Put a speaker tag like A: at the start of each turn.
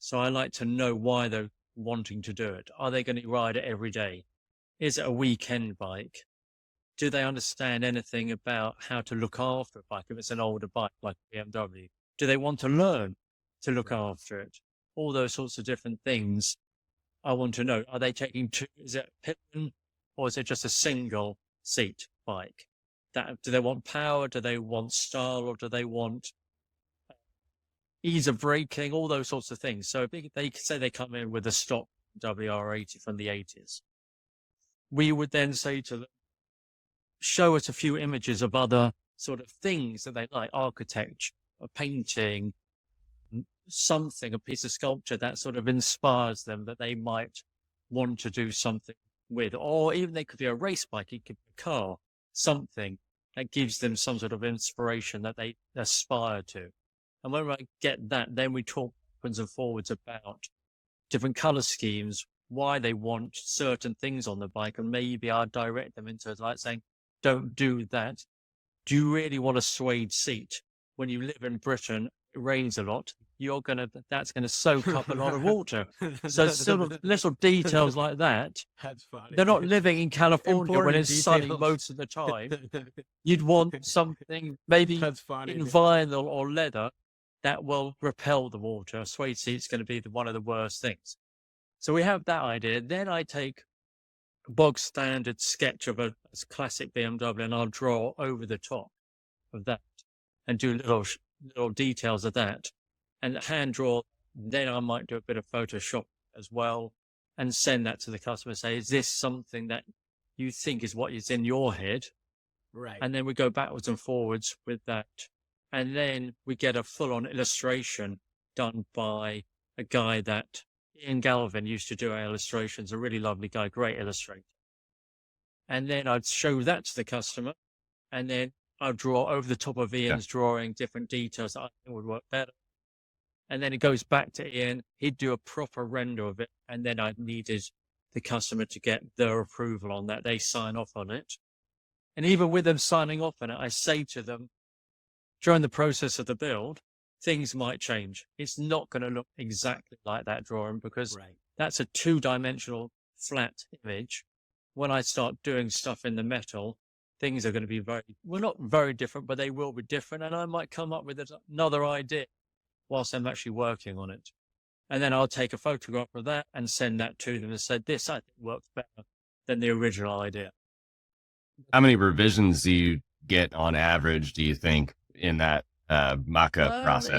A: So I like to know why they're wanting to do it. Are they going to ride it every day? Is it a weekend bike? Do they understand anything about how to look after a bike if it's an older bike like a BMW? Do they want to learn to look
B: Right.
A: after it? All those sorts of different things I want to know. Are they taking two? Is it a Pitman or is it just a single seat bike? Do they want power? Do they want style? Or do they want ease of braking? All those sorts of things. So if they say they come in with a stock WR80 from the 80s, we would then say to them, show us a few images of other sort of things that they like, architecture, a painting, something, a piece of sculpture that sort of inspires them that they might want to do something with. Or even they could be a race bike, it could be a car, something that gives them some sort of inspiration that they aspire to. And when I get that, then we talk backwards and forwards about different color schemes, why they want certain things on the bike, and maybe I'll direct them into like saying, don't do that. Do you really want a suede seat? When you live in Britain, it rains a lot. That's gonna soak up a lot of water. So sort of little details like that.
B: That's funny.
A: They're not living in California when
B: Important
A: it's sunny
B: details.
A: most of the time. You'd want something maybe
B: That's funny.
A: in vinyl or leather that will repel the water. A suede seat's going to be one of the worst things. So we have that idea. Then I take a bog standard sketch of a classic BMW and I'll draw over the top of that and do little details of that and hand draw. Then I might do a bit of Photoshop as well and send that to the customer. Say, is this something that you think is what is in your head?
B: Right.
A: And then we go backwards and forwards with that. And then we get a full-on illustration done by a guy that Ian Galvin used to do our illustrations, a really lovely guy, great illustrator. And then I'd show that to the customer, and then I'd draw over the top of Ian's drawing different details that I think would work better. And then it goes back to Ian. He'd do a proper render of it, and then I needed the customer to get their approval on that. They sign off on it. And even with them signing off on it, I say to them, during the process of the build, things might change. It's not going to look exactly like that drawing because that's a two-dimensional flat image. When I start doing stuff in the metal, things are going to be not very different, but they will be different. And I might come up with another idea whilst I'm actually working on it. And then I'll take a photograph of that and send that to them and say, this, I think, works better than the original idea.
C: How many revisions do you get on average, do you think, in that mock-up process?